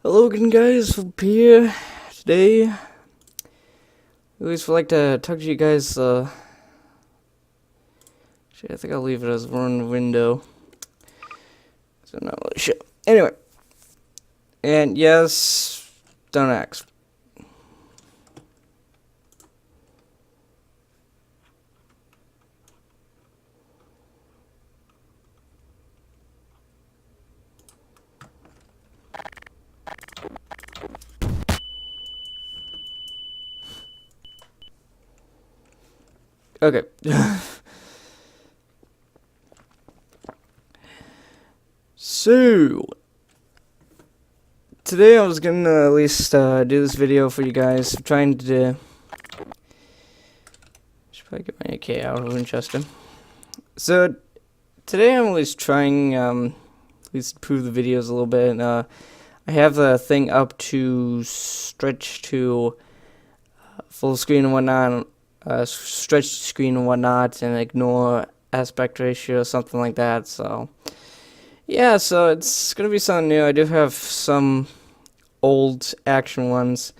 Hello again, guys. Up here today. I always like to talk to you guys. Shit, I think I'll leave it as one window. So not really shit. Anyway, and yes, don't ask. Okay. So today I was gonna at least do this video for you guys. I'm trying to should probably get my AK out of Winchester. So today I'm at least trying at least improve the videos a little bit. I have the thing up to stretch to full screen and whatnot. Stretch the screen and whatnot, and ignore aspect ratio or something like that. So yeah, so it's gonna be something new. I do have some old action ones.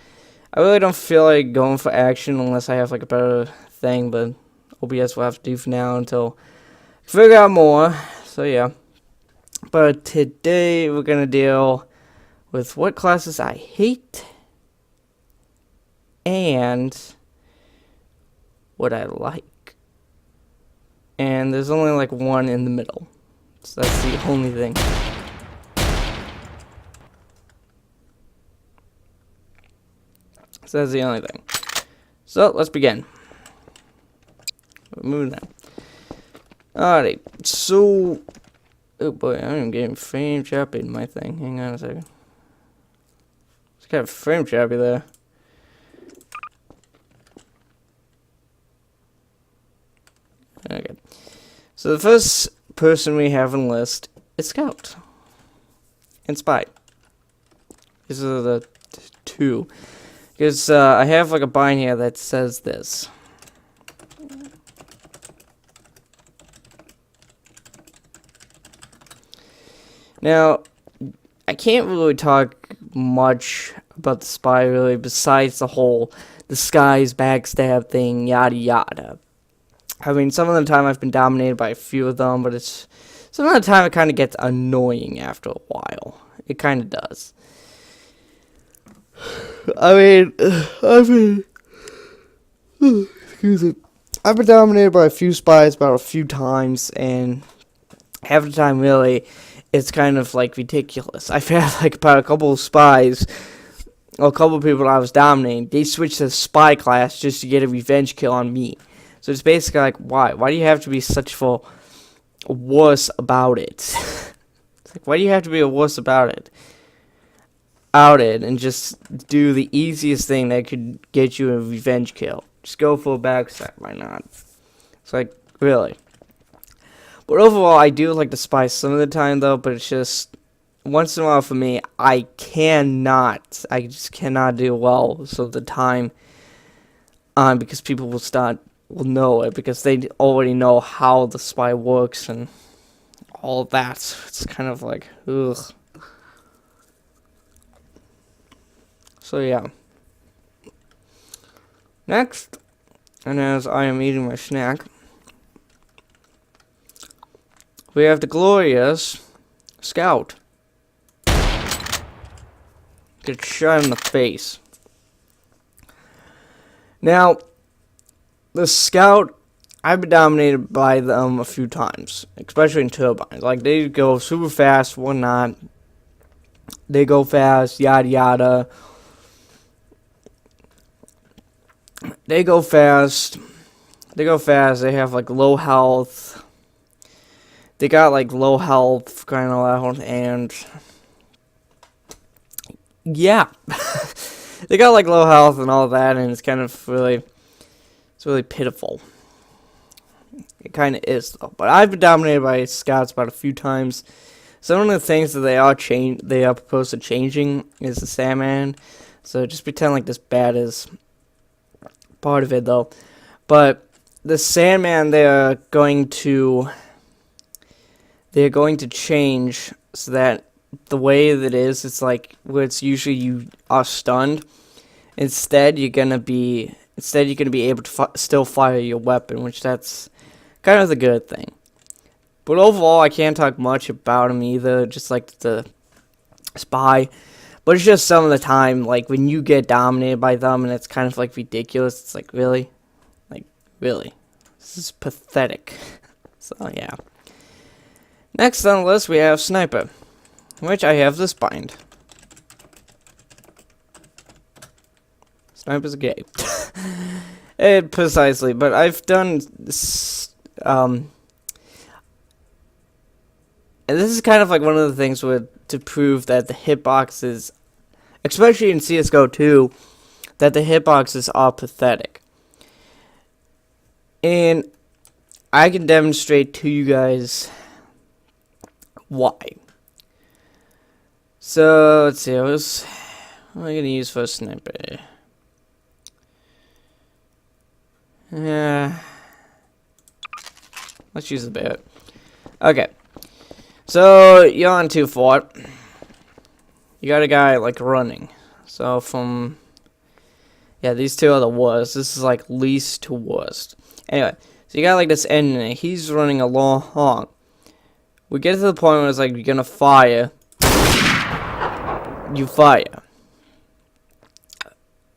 I really don't feel like going for action unless I have like a better thing, but OBS will have to do for now until I figure out more. So yeah, but today we're gonna deal with what classes I hate and what I like. And there's only like one in the middle. So that's the only thing. So that's the only thing. So let's begin. We're moving on. Alright, so oh boy, I'm getting frame choppy in my thing. Hang on a second. It's kind of frame choppy there. Okay. So the first person we have on the list is Scout and Spy. These are the two. Because I have like a bind here that says this. Now, I can't really talk much about the Spy really, besides the whole disguise backstab thing, yada yada. I mean, some of the time I've been dominated by a few of them, but some of the time it kind of gets annoying after a while. It kind of does. I've been dominated by a few spies about a few times, and half the time, really, it's kind of like ridiculous. I've had like about a couple of spies, or a couple of people I was dominating. They switched to spy class just to get a revenge kill on me. So it's basically like, why? Why do you have to be such a wuss about it? It's like, why do you have to be a wuss about it? And just do the easiest thing that could get you a revenge kill. Just go for a backstab, why not? It's like, really. But overall, I do like the spy some of the time, though, but it's just, once in a while for me, I just cannot do well some of the time, because people will know it, because they already know how the spy works and all of that. So it's kind of like, ugh. So yeah. Next, and as I am eating my snack, we have the glorious Scout. Get shot in the face. Now, the Scout, I've been dominated by them a few times, especially in turbines. Like, they go super fast, whatnot. They go fast, yada yada. They go fast. They have like low health. They got like low health, kind of, and yeah, they got like low health and all that, and it's kind of really, it's really pitiful. It kind of is, though. But I've been dominated by Scouts about a few times. Some of the things that they are proposed to changing is the Sandman. So just pretend like this bat is part of it, though. But the Sandman, they're going to change so that the way that it is, it's like where it's usually you are stunned. Instead, you're gonna be able to still fire your weapon, which that's kind of the good thing. But overall, I can't talk much about him either. Just like the spy, but it's just some of the time, like when you get dominated by them, and it's kind of like ridiculous. It's like really, this is pathetic. So yeah. Next on the list, we have Sniper, which I have this bind. Sniper's gay. Precisely, but I've done this, and this is kind of like one of the things to prove that the hitboxes, especially in CSGO 2, that the hitboxes are pathetic. And I can demonstrate to you guys why. So let's see, what am I gonna use for a sniper? Yeah, let's use the bear. Okay, so you're on 2 fort. You got a guy like running. So from these two are the worst. This is like least to worst. Anyway, so you got like this enemy. He's running along. We get to the point where it's like you're gonna fire. You fire.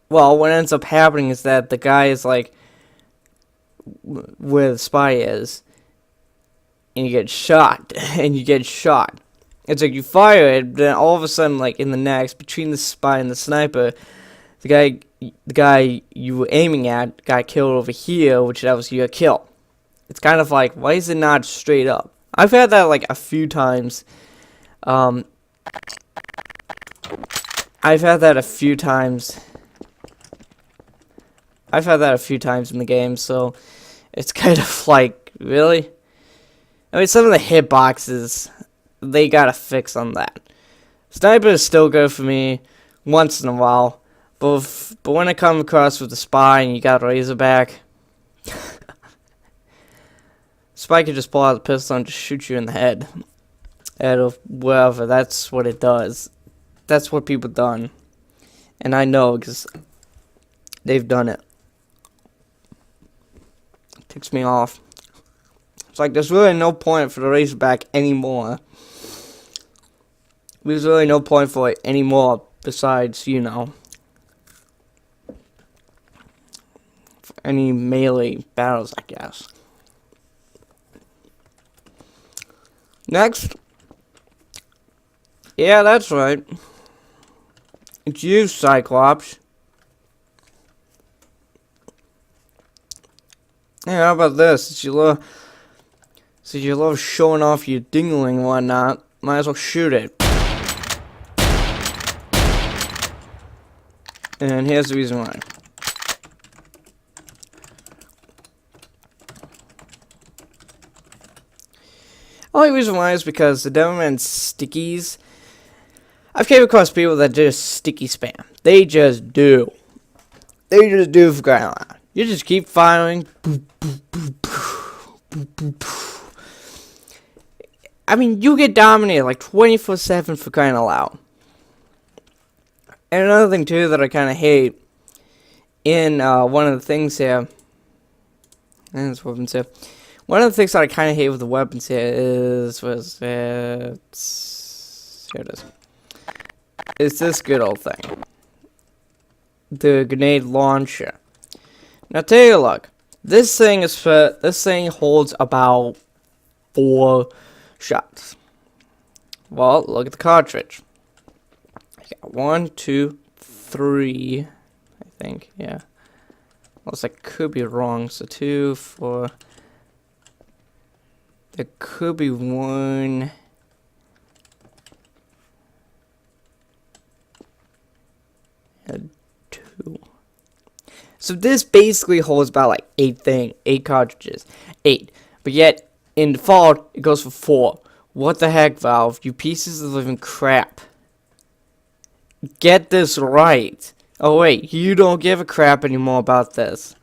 Well, what ends up happening is that the guy is like where the spy is, and you get shot, and you get shot. It's like you fire it, then all of a sudden, like in the next, between the spy and the sniper, the guy you were aiming at got killed over here, which that was your kill. It's kind of like, why is it not straight up? I've had that like a few times. I've had that a few times. I've had that a few times in the game, so it's kind of like, really? I mean, some of the hitboxes, they got a fix on that. Sniper is still good for me once in a while, but when I come across with the spy and you got Razorback, spy can just pull out the pistol and just shoot you in the head. Out of wherever, that's what it does. That's what people done. And I know, because they've done it. Ticks me off. It's like there's really no point for the Razorback anymore. There's really no point for it anymore besides, you know, for any melee battles, I guess. Next. Yeah, that's right. It's you, Cyclops. Yeah, how about this? Since you love showing off your dingling and whatnot, might as well shoot it. And here's the reason why. Only reason why is because the Devilman stickies, I've came across people that just sticky spam. They just do. They just do for crying out loud. You just keep firing. I mean, you get dominated like 24/7 for crying out loud. And another thing too that I kind of hate in one of the things here, and it's weapons here. One of the things that I kind of hate with the weapons here is here it is. It's this good old thing, the grenade launcher. Now take a look. This thing holds about 4 shots. Well, look at the cartridge. I got 1, 2, 3. I think, yeah. Unless I could be wrong. So 2, 4. There could be 1. And 2. So this basically holds about like 8 cartridges. 8. But yet, in default, it goes for 4. What the heck, Valve? You pieces of living crap. Get this right. Oh wait, you don't give a crap anymore about this.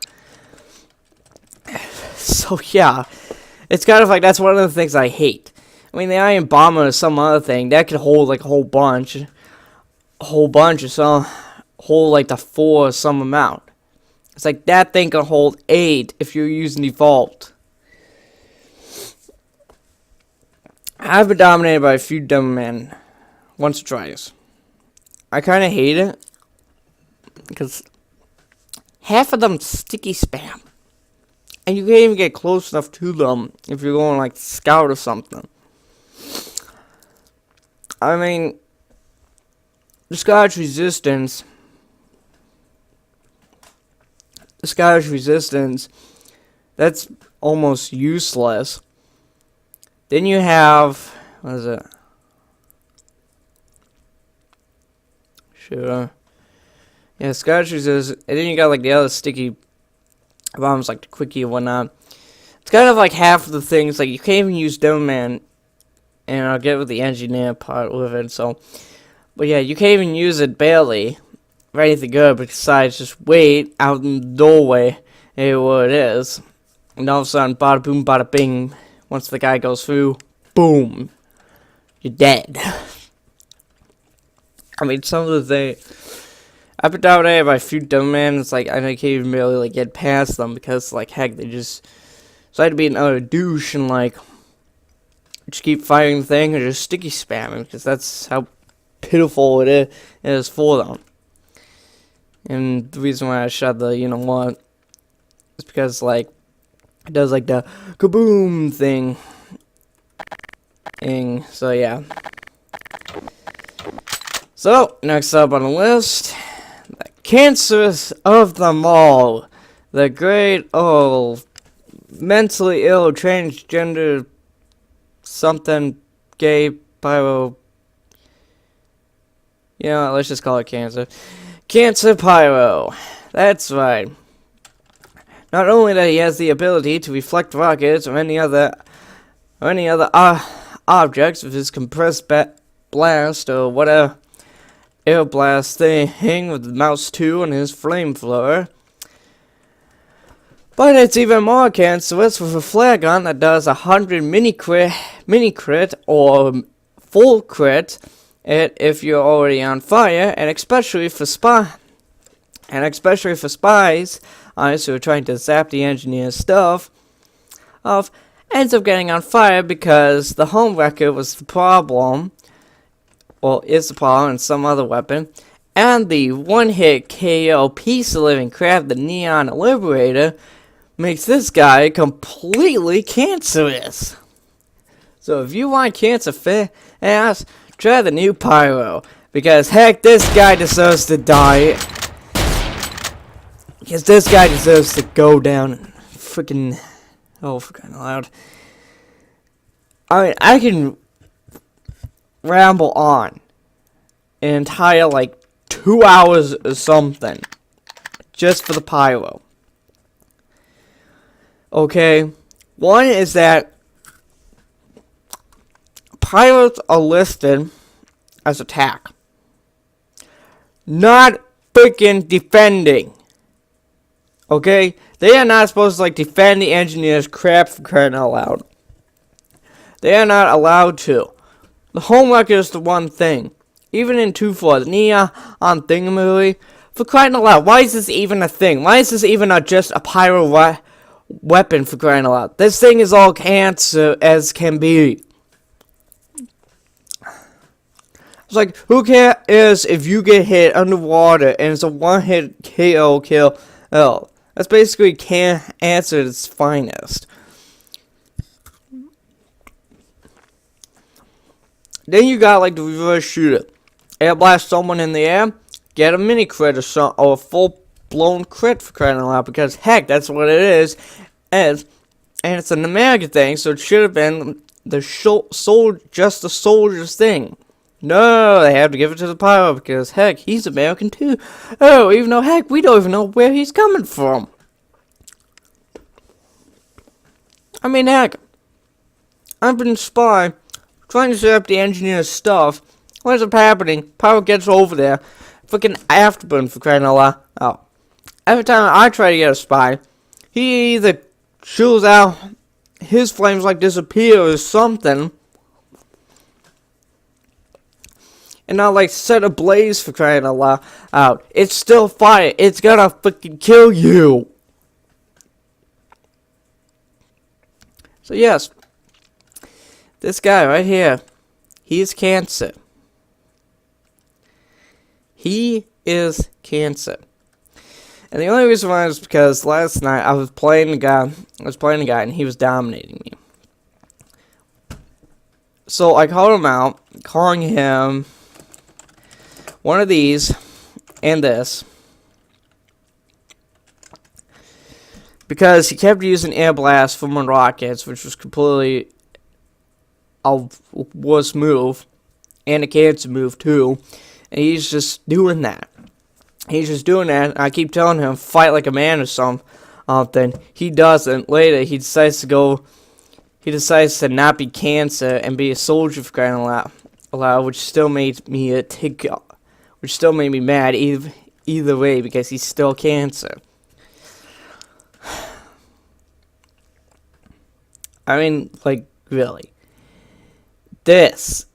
So yeah, it's kind of like, that's one of the things I hate. I mean, the iron bomber is some other thing that could hold like a whole bunch or some, hold like the 4 or some amount. It's like that thing can hold 8 if you're using default. I've been dominated by a few dumb men once or twice. I kind of hate it because half of them sticky spam, and you can't even get close enough to them if you're going like scout or something. I mean, the Scottish Resistance, that's almost useless. Then you have, what is it? Sure. Yeah, Scottish Resistance, and then you got like the other sticky bombs like the Quickie and whatnot. It's kind of like half of the things, like you can't even use Dome Man, and I'll get with the engineer part with it, so. But yeah, you can't even use it barely for anything good besides just wait out in the doorway, and what it is. And all of a sudden, bada boom, bada bing, once the guy goes through, boom, you're dead. I mean, some of the things, I've been dominated by a few dumb men, it's like, I can't even really, like, get past them, because, like, heck, they just decide to be another douche, and, like, just keep firing the thing, or just sticky spamming, because that's how pitiful it is for them. And the reason why I shot the, you know what, is because, like, it does, like, the kaboom thing. So, yeah. So, next up on the list, the cancerous of them all. The great old mentally ill transgender something gay pyro. You know what, let's just call it cancer. Cancer pyro. That's right. Not only that he has the ability to reflect rockets or any other objects with his compressed blast or whatever air blast thing with the mouse 2 and his flamethrower, but it's even more cancerous with a flare gun that does 100 mini crit or full crit if you're already on fire, and especially for spies who are trying to zap the engineer's stuff ends up getting on fire because the home wrecker was the problem, well, is the problem in some other weapon, and the one-hit KO piece of living crap, the Neon Liberator, makes this guy completely cancerous. So if you want cancer fast, try the new Pyro, because heck, this guy deserves to die. Because this guy deserves to go down and freaking, oh, for crying out loud. I mean, I can ramble on an entire, like, 2 hours or something just for the Pyro. Okay, one is that Pyros are listed as attack, not freaking defending. Okay? They are not supposed to, like, defend the engineer's crap, for crying out loud. They are not allowed to. The homework is the one thing. Even in 2-4, the Neon thingamajig, for crying out loud, why is this even a thing? Why is this even just a pyro weapon, for crying out loud? This thing is all cancer as can be. It's like, who cares if you get hit underwater and it's a one-hit KO kill? Oh, that's basically cancer at its finest. Then you got like the reverse shooter. Air blast someone in the air, get a mini crit or a full blown crit, for crying out loud, because heck, that's what it is. And it's an American thing, so it should have been just the soldier's thing. No, they have to give it to the Pyro because heck, he's American too. Oh, even though heck, we don't even know where he's coming from. I mean, heck, I've been a spy trying to set up the engineer's stuff. What ends up happening? Pyro gets over there, freaking afterburn, for crying out loud. Oh, every time I try to get a spy, he either shoots out, his flames like disappear or something, and not like set ablaze for crying out. It's still fire. It's gonna fucking kill you. So yes, this guy right here, he is cancer. He is cancer. And the only reason why is because last night I was playing a guy and he was dominating me. So I called him out, calling him one of these and this, because he kept using air blast from one rockets, which was completely a worse move, and a cancer move too, and he's just doing that. He's just doing that, and I keep telling him, fight like a man or something. He doesn't. Later, he decides to not be cancer and be a soldier for crying out loud, which still made me mad either way, because he's still cancer. I mean, like, really. This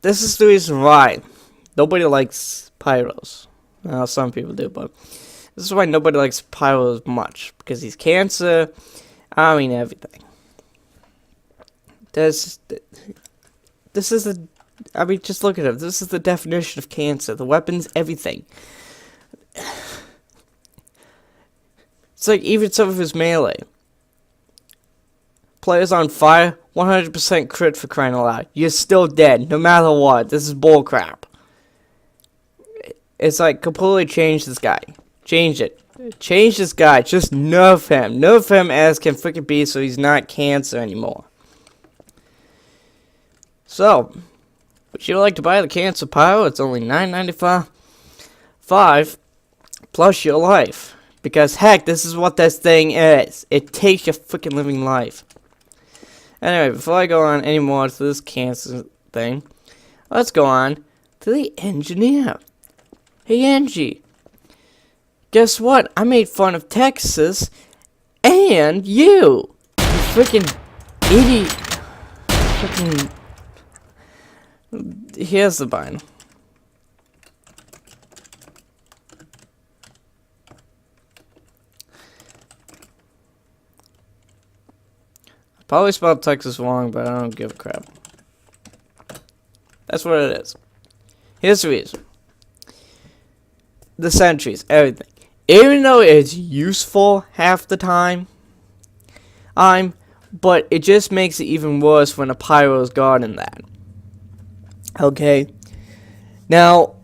is the reason why nobody likes pyros. Well, some people do, but this is why nobody likes pyros much, because he's cancer. I mean, everything. This is the, I mean, just look at it. This is the definition of cancer. The weapons, everything. It's like even some of his melee. Players on fire, 100% crit for crying out loud. You're still dead, no matter what. This is bullcrap. It's like completely change this guy. Change it. Change this guy. Just nerf him. Nerf him as can freaking be, so he's not cancer anymore. So, would you like to buy the cancer pyro? It's only $9.95 plus your life. Because heck, this is what this thing is. It takes your freaking living life. Anyway, before I go on any more to this cancer thing, let's go on to the engineer. Hey Angie, guess what? I made fun of Texas and you freaking idiot. Freaking. Here's the bind. Probably spelled Texas wrong, but I don't give a crap. That's what it is. Here's the reason. The sentries, everything. Even though it's useful half the time, but it just makes it even worse when a pyro's guarding that. Okay? Now,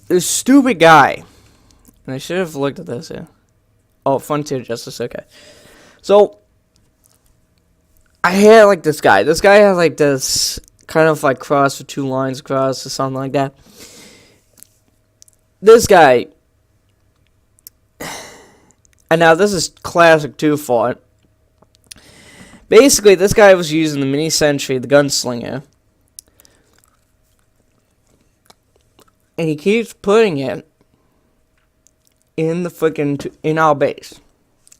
this stupid guy, and I should have looked at this here. Oh, Frontier Justice, okay. So, I had like this guy. This guy has like this kind of like cross with two lines across or something like that. This guy, and now this is classic too for it. Basically, this guy was using the mini sentry, the gunslinger, and he keeps putting it in the freaking in our base,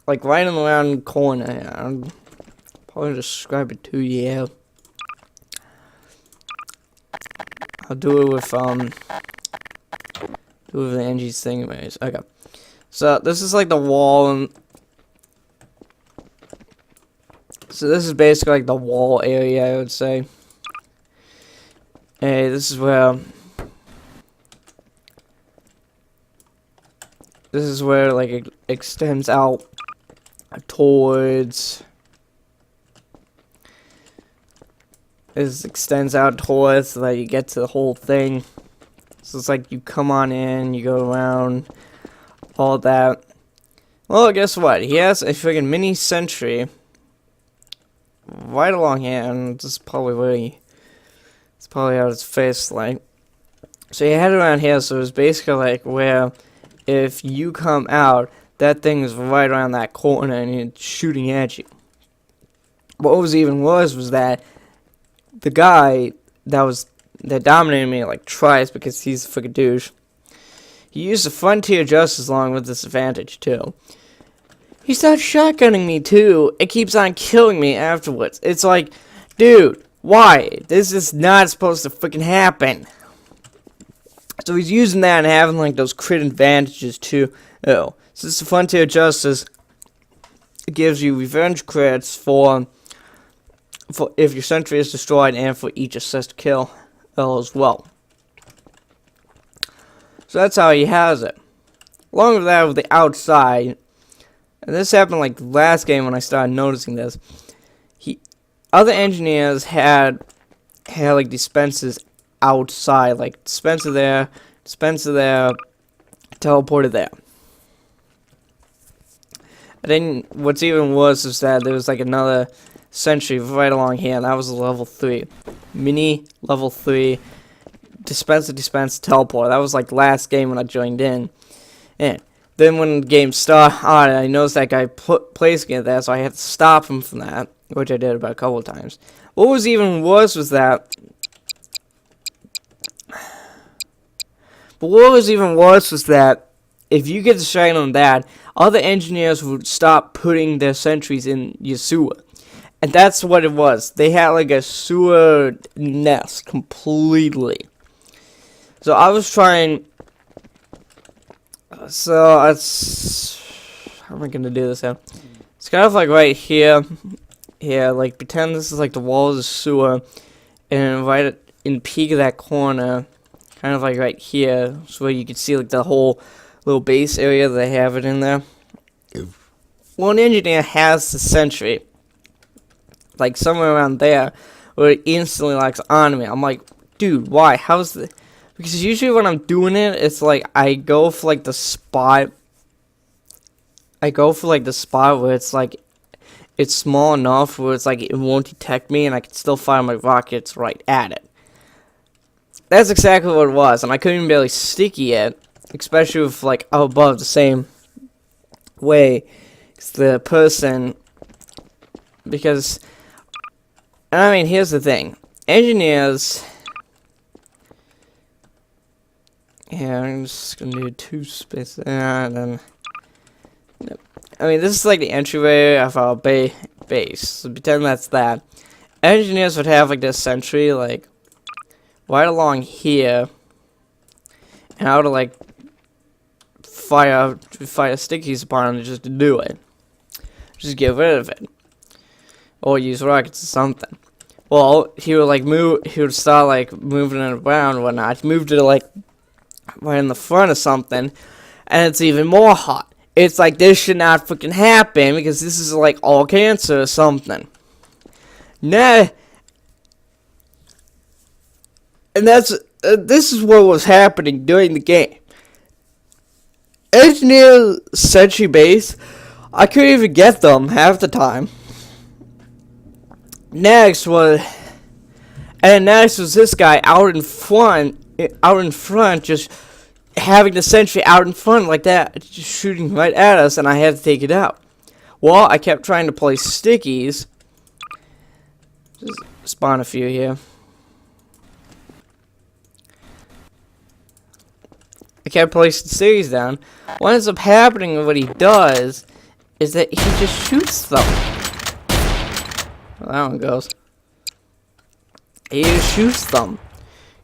like right in the round corner. Yeah. Probably describe it to you. I'll do it with the Angie's thing anyways. Okay. So this is like the wall, and so this is basically like the wall area, I would say. Hey, this is where like it extends out towards. This extends out towards so that you get to the whole thing. So it's like you come on in, you go around, all that. Well, guess what? He has a friggin' mini sentry right along here, and this is probably where it's probably out his face, like. So you head around here, so it's basically like where if you come out, that thing is right around that corner and it's shooting at you. What was even worse was that the guy that dominated me like twice, because he's a freaking douche. He used the Frontier just as long with disadvantage too. He started shotgunning me too. It keeps on killing me afterwards. It's like, dude, why? This is not supposed to freaking happen. So he's using that and having like those crit advantages too. Oh, so this is Frontier Justice. It gives you revenge crits for if your sentry is destroyed and for each assist kill as well. So that's how he has it. Along with that, with the outside, and this happened like the last game when I started noticing this. Other engineers had like dispensers outside, like dispenser there, teleporter there. And then what's even worse is that there was like another sentry right along here, and that was a level 3. Mini level 3 dispenser teleporter. That was like last game when I joined in. And then when the game started, I noticed that guy placing it there, so I had to stop him from that, which I did about a couple of times. What was even worse was that if you get distracted on that, other engineers would stop putting their sentries in your sewer. And that's what it was. They had like a sewer nest completely. So I was trying. So it's. How am I gonna do this now? It's kind of like right here. Here, like pretend this is like the wall of the sewer, and right in the peak of that corner, kind of like right here, so where you can see like the whole little base area that they have it in there. Well, an engineer has the sentry, like somewhere around there, where it instantly locks on me. I'm like, dude, why? How's the? Because usually when I'm doing it, it's like I go for like the spot. Where it's like it's small enough where it's like it won't detect me, and I can still fire my rockets right at it. That's exactly what it was, and I couldn't even barely sticky it, especially with like up above the same way. The person, because, I mean, here's the thing. Engineers, yeah, I'm just gonna do 2 spaces, and then, yep. I mean, this is like the entryway of our base, so pretend that's that. Engineers would have like this sentry, like, right along here, and I would like fire stickies upon it just to do it. Just get rid of it, or use rockets or something. Well, he would like move. He would start like moving it around and whatnot. He moved it like right in the front of something, and it's even more hot. It's like this should not fucking happen because this is like all cancer or something. Nah, and that's this is what was happening during the game. Engineer sentry base. I couldn't even get them half the time. Next was this guy out in front, just having the sentry out in front like that, just shooting right at us, and I had to take it out. Well, I kept trying to place stickies. Just spawn a few here. I kept placing stickies down. What ends up happening and what he does is that he just shoots them. Well, that one goes. He just shoots them.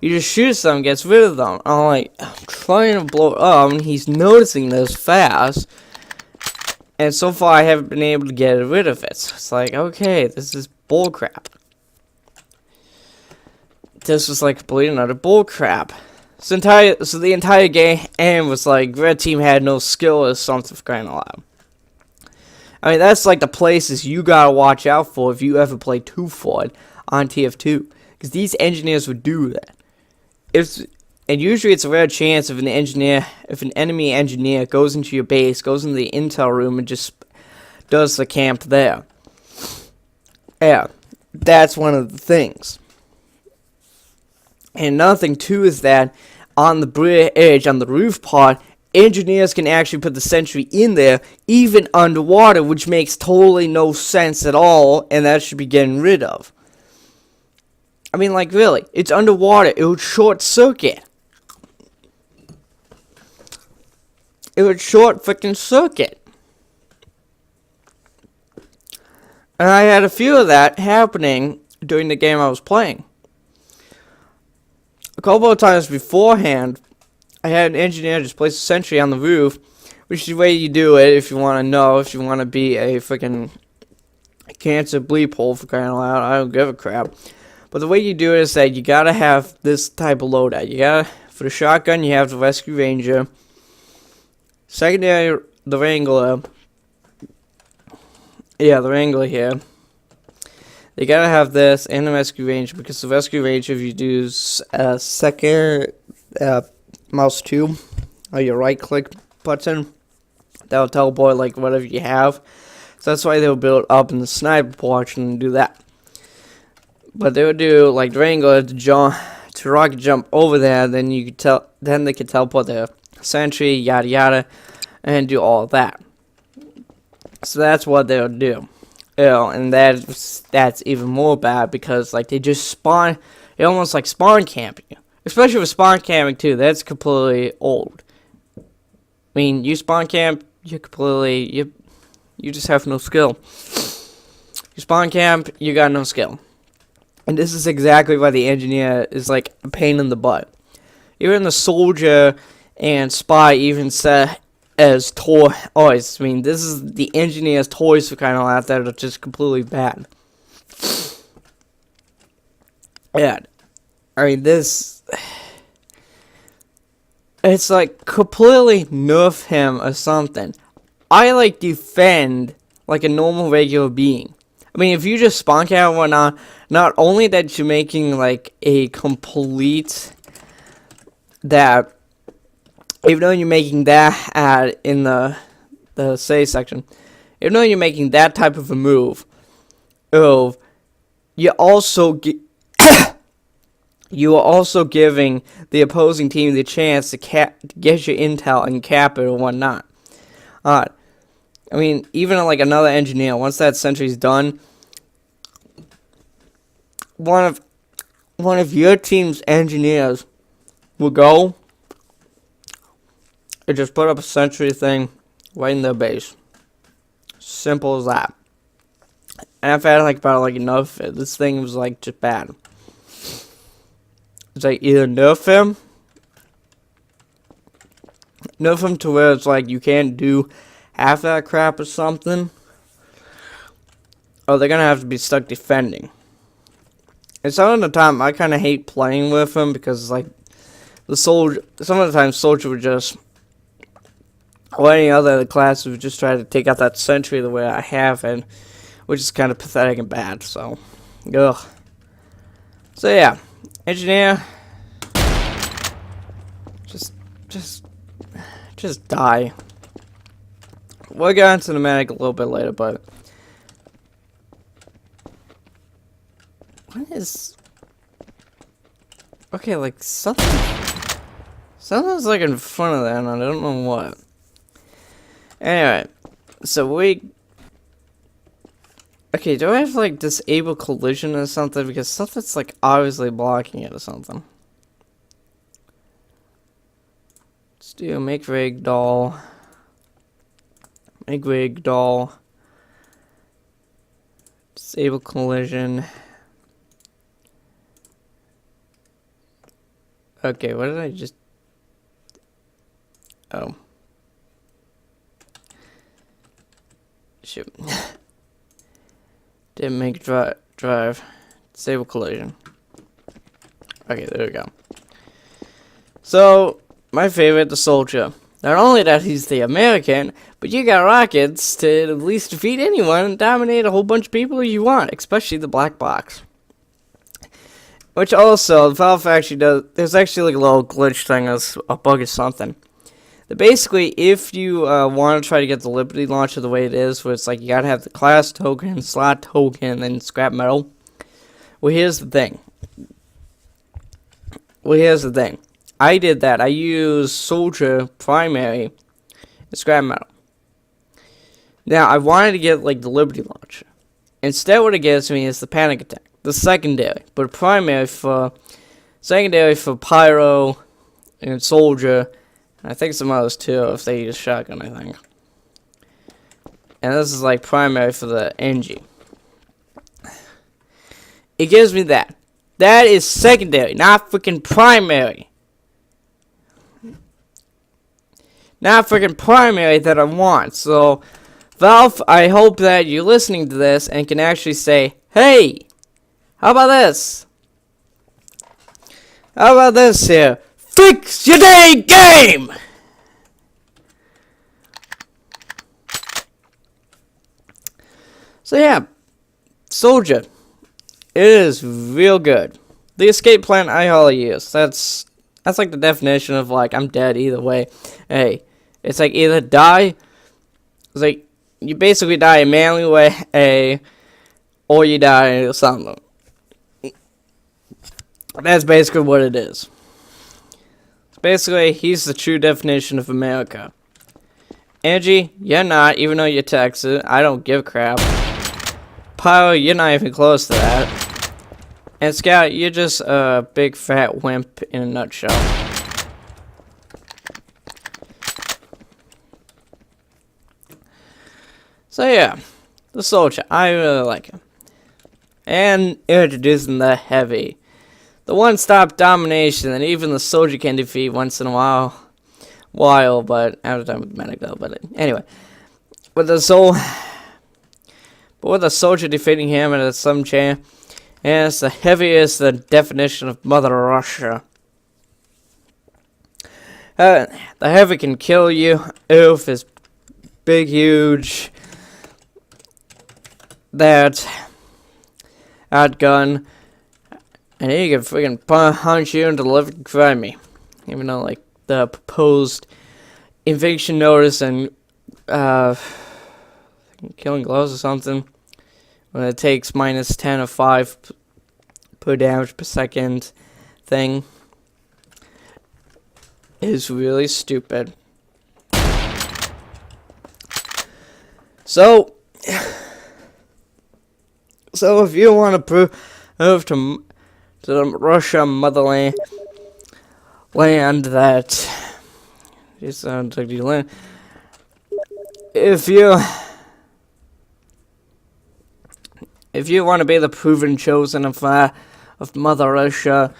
He just shoots them, gets rid of them. I'm trying to blow it up, and he's noticing this fast. And so far, I haven't been able to get rid of it. So it's like, okay, this is bullcrap. This was like completely another bullcrap. So the entire game was like red team had no skill or something for crying out loud. I mean, that's like the places you gotta watch out for if you ever play 2 Ford on TF2. Because these engineers would do that. And usually it's a rare chance if an enemy engineer goes into your base, goes into the intel room, and just does the camp there. Yeah, that's one of the things. And another thing too is that on the bridge, on the roof part, engineers can actually put the sentry in there, even underwater, which makes totally no sense at all, and that should be getting rid of. I mean, like, really, it's underwater, it would short circuit. It would short freaking circuit. And I had a few of that happening during the game I was playing. A couple of times beforehand, I had an engineer just place a sentry on the roof, which is the way you do it if you want to know, if you want to be a freaking cancer bleep hole for crying out loud. I don't give a crap. But the way you do it is that you gotta have this type of loadout. You gotta, for the shotgun, you have the Rescue Ranger. Secondary, the Wrangler. Yeah, the Wrangler here. You gotta have this and the Rescue Ranger, because the Rescue Ranger, if you do second mouse 2 or your right click button, that'll teleport like whatever you have. So that's why they'll build up in the sniper portion and do that. But they would do like the Wrangler to rocket jump over there, then they could teleport their sentry, yada yada, and do all of that. So that's what they'll do. And that's even more bad, because like they just spawn, it almost like spawn camping you. Especially with spawn camping too, that's completely old. I mean, you spawn camp, you just have no skill. You spawn camp, you got no skill. And this is exactly why the engineer is like a pain in the butt. Even the soldier and spy even said as toys. I mean, this is the engineer's toys for kind of like that are just completely bad. Yeah, I mean this. It's like completely nerf him or something. I like defend like a normal regular being. I mean, if you just spawn camp and whatnot, not only that you're making like a complete that. Even though you're making that ad in the say section, even though you're making that type of a move, you also you are also giving the opposing team the chance to get your intel and cap it or whatnot. I mean, even like another engineer, once that sentry's done, one of your team's engineers will go. They just put up a sentry thing right in their base. Simple as that. And I've had like about like enough. This thing was like just bad. It's like either nerf him to where it's like you can't do half that crap or something, or they're gonna have to be stuck defending. And some of the time I kind of hate playing with him, because it's like the soldier. Some of the time soldier would just. Or any other class who just try to take out that sentry the way I have, and which is kind of pathetic and bad. So, ugh. So yeah, engineer, just die. We'll get into the medic a little bit later, but what is okay? Like something's like in front of that, and I don't know what. Anyway, so okay, do I have to like disable collision or something, because something's like obviously blocking it or something. Let's do make rig doll, disable collision. Okay, what did I just, oh. Shoot. Didn't make drive. Disable collision. Okay, there we go. So, my favorite, the soldier. Not only that he's the American, but you got rockets to at least defeat anyone and dominate a whole bunch of people you want, especially the black box. Which also, Valve actually does, there's actually like a little glitch thing, a bug or something. Basically, if you want to try to get the Liberty launcher the way it is, where it's like you gotta have the class token, slot token, and scrap metal. Well, here's the thing. I did that. I used soldier primary and scrap metal. Now, I wanted to get like the Liberty launcher. Instead, what it gives me is the panic attack, the secondary, but primary for pyro and soldier. I think some others too, if they use shotgun, I think. And this is like primary for the NG. It gives me that. That is secondary, not freaking primary. not freaking primary that I want. So, Valve, I hope that you're listening to this and can actually say, hey, how about this? How about this here? Fix your dang game! So yeah, Soldier. It is real good. The escape plan I highly use. That's like the definition of like I'm dead either way. Hey, it's like either die. It's like you basically die a manly way, or you die something. That's basically what it is. Basically, he's the true definition of America. Angie, you're not, even though you're Texas. I don't give a crap. Pyro, you're not even close to that. And Scout, you're just a big fat wimp in a nutshell. So yeah, the Soldier, I really like him. And introducing the Heavy. The one-stop domination that even the Soldier can defeat once in a while, but out of time with the Medic though. But anyway, with the Soldier defeating him at some chance, and it's the Heavy is the definition of Mother Russia. The Heavy can kill you with his big, huge that gun. And he can freaking punch you into the living crime. Even though, like, the proposed eviction notice and, killing gloves or something, when it takes minus 10 or 5 per damage per second thing, is really stupid. So if you want to prove to the Russia motherland that it's land. If you want to be the proven chosen of Mother Russia,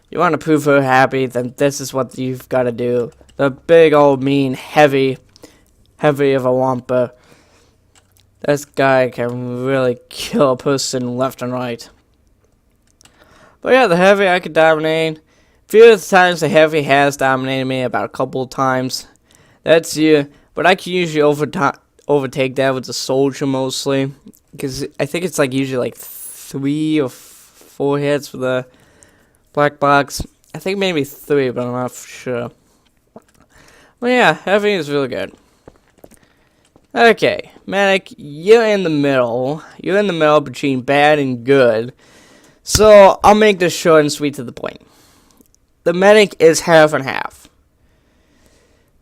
you want to prove her happy, then this is what you've got to do. The big old mean heavy of a wampa. This guy can really kill a person left and right. But yeah, the Heavy I could dominate. A few of the times the Heavy has dominated me, about a couple of times. That's you. But I can usually overtake that with the Soldier mostly. Because I think it's like usually like 3 or 4 hits for the black box. I think maybe 3, but I'm not sure. But yeah, Heavy is really good. Okay, Medic, you're in the middle. You're in the middle between bad and good. So, I'll make this short and sweet to the point. The Medic is half and half.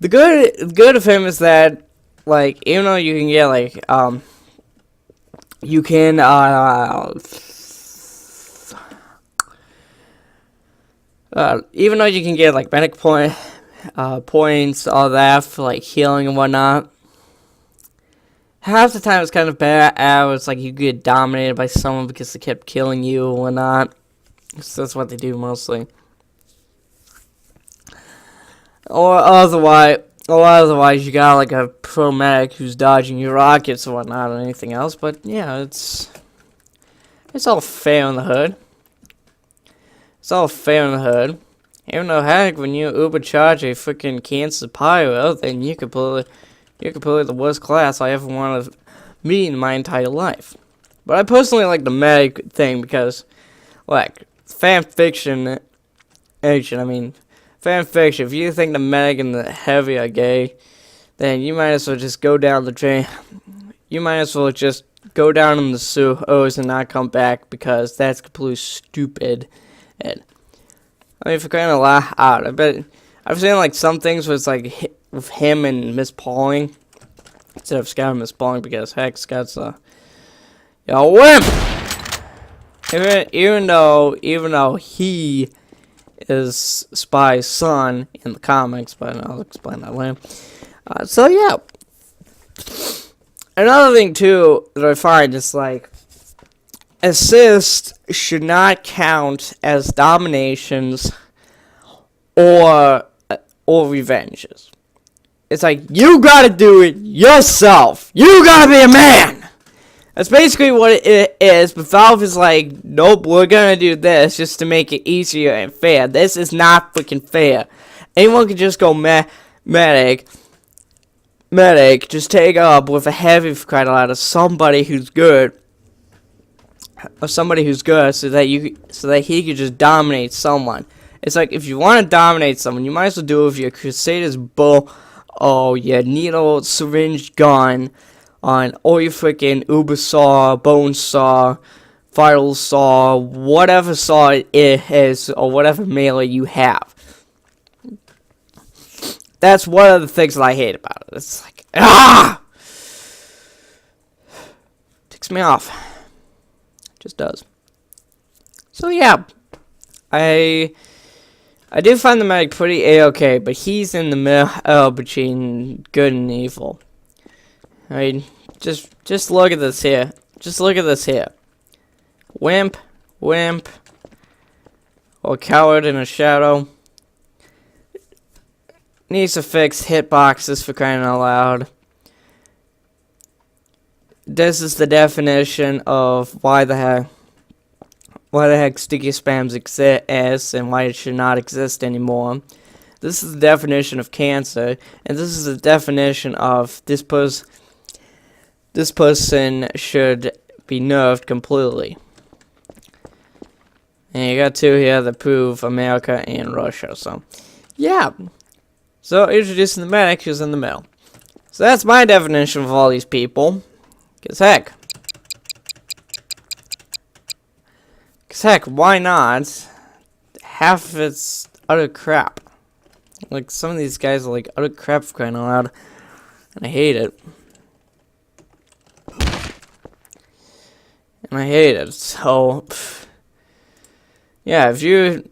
The good of him is that, like, even though you can get, like, you can, even though you can get, like, Medic points, all that, for, like, healing and whatnot, half the time it's kind of bad. It's like you get dominated by someone because they kept killing you or whatnot. So that's what they do mostly. Or otherwise you got like a pro medic who's dodging your rockets or whatnot or anything else. But yeah, it's all fair in the hood. It's all fair in the hood. Even though heck, when you overcharge a freaking cancer pyro, then you're completely the worst class I ever wanted to meet in my entire life. But I personally like the medic thing because, like, fan fiction, if you think the medic and the Heavy are gay, then you might as well just go down the drain. You might as well just go down in the sewers and not come back because that's completely stupid. And, I mean, for crying out, I bet I've seen, like, some things where it's, like, with him and Miss Pauling, instead of Scout and Miss Pauling, because, heck, Scout's a wimp! Even though he is Spy's son in the comics, but I'll explain that later. So, yeah. Another thing, too, that I find is, like, assists should not count as dominations or revenges. It's like, you gotta do it yourself. You gotta be a man. That's basically what it is, but Valve is like, nope, we're gonna do this just to make it easier and fair. This is not freaking fair. Anyone can just go medic, just take up with a heavy for crying out loud of somebody who's good. So that he could just dominate someone. It's like, if you want to dominate someone, you might as well do it with your Crusader's bow, or your needle syringe gun, or your freaking Uber saw, bone saw, vital saw, whatever saw it is, or whatever melee you have. That's one of the things that I hate about it. It's like, ticks me off. Just does. So yeah, I do find the medic pretty a-okay, but he's in the middle between good and evil. I mean, just look at this here. Just look at this here. Wimp, or coward in a shadow. Needs to fix hitboxes for crying out loud. This is the definition of why the heck sticky spams exist and why it should not exist anymore. This is the definition of cancer, and this is the definition of this person should be nerfed completely. And you got two here that prove America and Russia, so yeah. So introducing the medic who's in the middle. So that's my definition of all these people. Cause heck, why not? Half of it's utter crap. Like, some of these guys are like utter crap for crying out loud, and I hate it. So, yeah, if you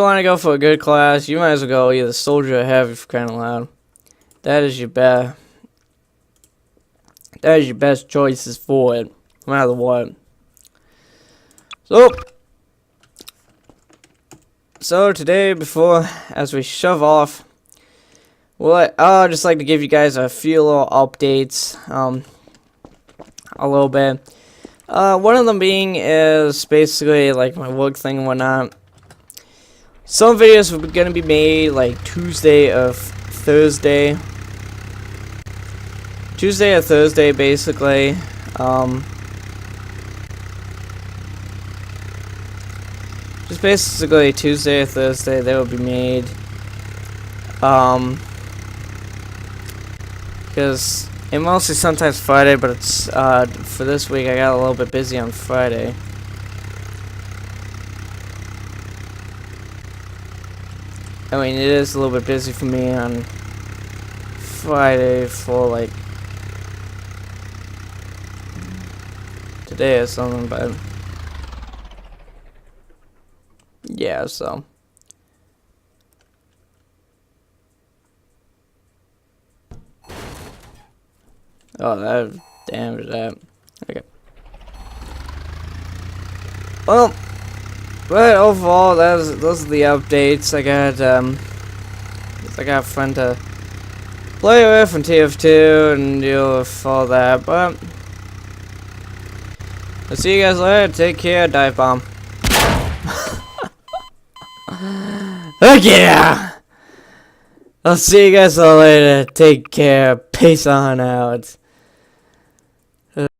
want to go for a good class, you might as well go either soldier or heavy for crying out loud. That is your best choices for it, no matter what. So today, as we shove off, I'd just like to give you guys a few little updates, a little bit. One of them being is basically like my work thing and whatnot. Some videos are gonna be made like Tuesday or Thursday, basically. Just basically Tuesday or Thursday they will be made. Because it mostly sometimes Friday, but it's for this week I got a little bit busy on Friday. I mean, it is a little bit busy for me on Friday for like today or something, but yeah, so oh, that damaged that. Okay. Well, but overall, those are the updates. I got fun to play with on TF2 and deal with all that. But I'll see you guys later. Take care. Dive bomb. Heck yeah! I'll see you guys all later. Take care. Peace on out.